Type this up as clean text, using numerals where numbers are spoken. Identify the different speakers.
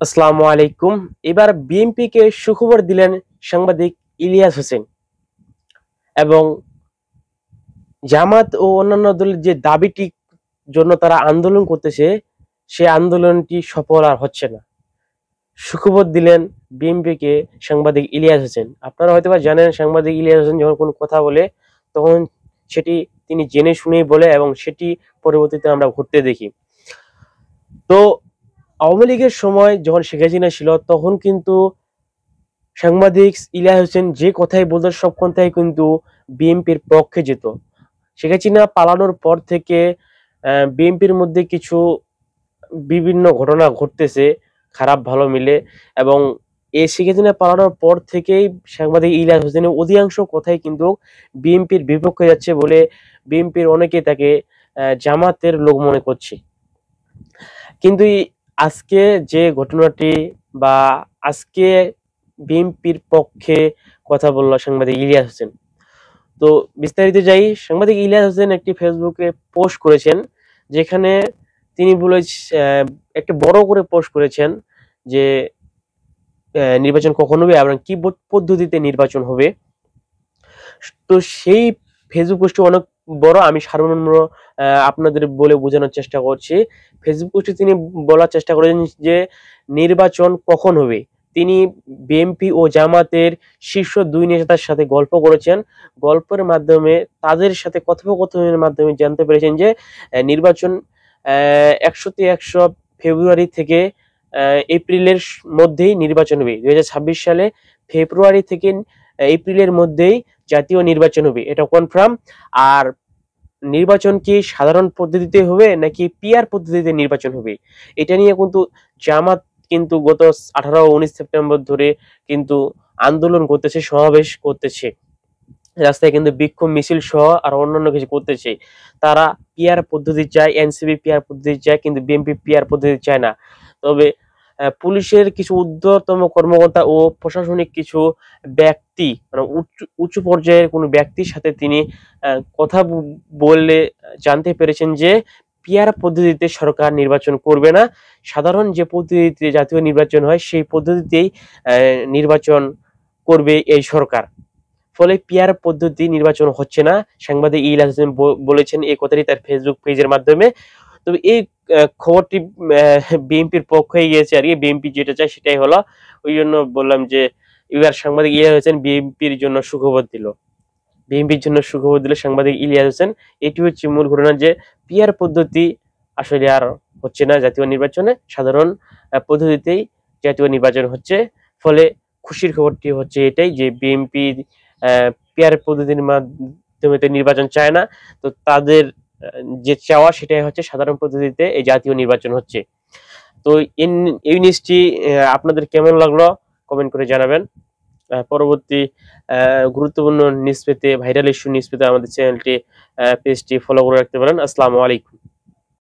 Speaker 1: আসসালামু আলাইকুম। এবার বিএনপিকে সুখবর দিলেন সাংবাদিক ইলিয়াস হোসেন এবং জামাত ও অন্যান্য দলের যে দাবিটি জন্য তারা আন্দোলন করতেছে সে আন্দোলনটি সফল আর হচ্ছে না। সুখবর দিলেন বিএনপিকে সাংবাদিক ইলিয়াস হোসেন। আপনারা হয়তোবা জানেন সাংবাদিক ইলিয়াস হোসেন যখন কোনো কথা বলে তখন সেটি তিনি জেনে শুনেই বলে এবং সেটি পরবর্তীতে আমরা ঘটতে দেখি। তো আওয়ামী লীগের সময় যখন শেখ হাসিনা ছিল তখন কিন্তু সাংবাদিক ইলিয়াস হোসেন যে কথাই বলতো সব কথাই কিন্তু বিএনপির পক্ষে যেত। শেখ হাসিনা পালানোর পর থেকে বিএনপির মধ্যে কিছু বিভিন্ন ঘটনা ঘটতেছে, খারাপ ভালো মিলে, এবং এই শেখ হাসিনা পালানোর পর থেকেই সাংবাদিক ইলিয়াস হোসেনের অধিকাংশ কথাই কিন্তু বিএনপির বিপক্ষে যাচ্ছে বলে বিএনপির অনেকে তাকে জামাতের লোক মনে করছে। কিন্তু আজকে যে ঘটনাটি বা আজকে বিএনপির পক্ষে কথা বলল সাংবাদিক ইলিয়াস হোসেন। তো বিস্তারিত যাই, সাংবাদিক ইলিয়াস হোসেন একটি ফেসবুকে পোস্ট করেছেন যেখানে তিনি একটা বড় করে পোস্ট করেছেন যে নির্বাচন কখন হবে এবং কি পদ্ধতিতে নির্বাচন হবে। তো সেই ফেসবুক পোস্টটি অনেক বড়, আমি সার্বনিম্ন আপনাদের বলে বোঝানোর চেষ্টা করছি। ফেসবুক পোস্টে তিনি বলার চেষ্টা করেছেন যে নির্বাচন কখন হবে। তিনি বিএনপি ও জামাতের শীর্ষ দুই নেতার সাথে গল্প করেছেন। গল্পের মাধ্যমে তাদের সাথে কথোপকথনের মাধ্যমে জানতে পেরেছেন যে নির্বাচন 100-তে 100 ফেব্রুয়ারি থেকে এপ্রিলের মধ্যেই নির্বাচন হবে। 2026 সালে ফেব্রুয়ারি থেকে এপ্রিলের মধ্যেই জাতীয় নির্বাচন হবে, এটা কনফার্ম। আর নির্বাচন কি সাধারণ পদ্ধতিতে হবে নাকি পিআর পদ্ধতিতে নির্বাচন হবে, এটা নিয়ে কিন্তু জামাত কিন্তু গত 18-19 সেপ্টেম্বর ধরে কিন্তু আন্দোলন করতেছে, সমাবেশ করতেছে, রাস্তায় কিন্তু বিক্ষোভ মিছিল সহ আর অন্যান্য কিছু করতেছে। তারা পিআর পদ্ধতি চায়, এনসিপি পিআর পদ্ধতি চায়, কিন্তু বিএনপি পিআর পদ্ধতি চায় না। তবে পুলিশের কিছু ঊর্ধ্বতম কর্মকর্তা ও প্রশাসনিক কিছু ব্যক্তি, মানে উঁচু পর্যায়ের কোনো ব্যক্তির সাথে তিনি কথা বললে জানতে পেরেছেন যে পিআর পদ্ধতিতে সরকার নির্বাচন করবে না, সাধারণ যে পদ্ধতিতে জাতীয় নির্বাচন হয় সেই পদ্ধতিতেই নির্বাচন করবে এই সরকার। ফলে পিআর পদ্ধতি নির্বাচন হচ্ছে না, সাংবাদিক ইলিয়াস হোসেন বলেছেন এই কথাটি তার ফেসবুক পেজের মাধ্যমে। তবে এই খবরটি বিএনপির পক্ষে গিয়েছে আর কি, বিএনপি যেটা চায় সেটাই হলো। ওই জন্য বললাম যে এবার সাংবাদিক ইলিয়াস হোসেন বিএনপির জন্য সুখবর দিল, বিএনপির জন্য সুখবর দিল সাংবাদিক ইলিয়াস হোসেন। এটি হচ্ছে মূল ঘটনা যে পিআর পদ্ধতি আসলে আর হচ্ছে না জাতীয় নির্বাচনে, সাধারণ পদ্ধতিতেই জাতীয় নির্বাচন হচ্ছে। ফলে খুশির খবরটি হচ্ছে এটাই যে বিএনপি পিআর পদ্ধতির মাধ্যমে নির্বাচন চায় না, তো তাদের যে চাওয়া সেটাই হচ্ছে সাধারণ পদ্ধতিতে এই জাতীয় নির্বাচন হচ্ছে। তো এই নিউজটি আপনাদের কেমন লাগলো কমেন্ট করে জানাবেন। পরবর্তী গুরুত্বপূর্ণ নিউজ পেতে, ভাইরাল ইস্যু নিউজ পেতে আমাদের চ্যানেলটি পেজটি ফলো করে রাখতে পারেন। আসসালামু আলাইকুম।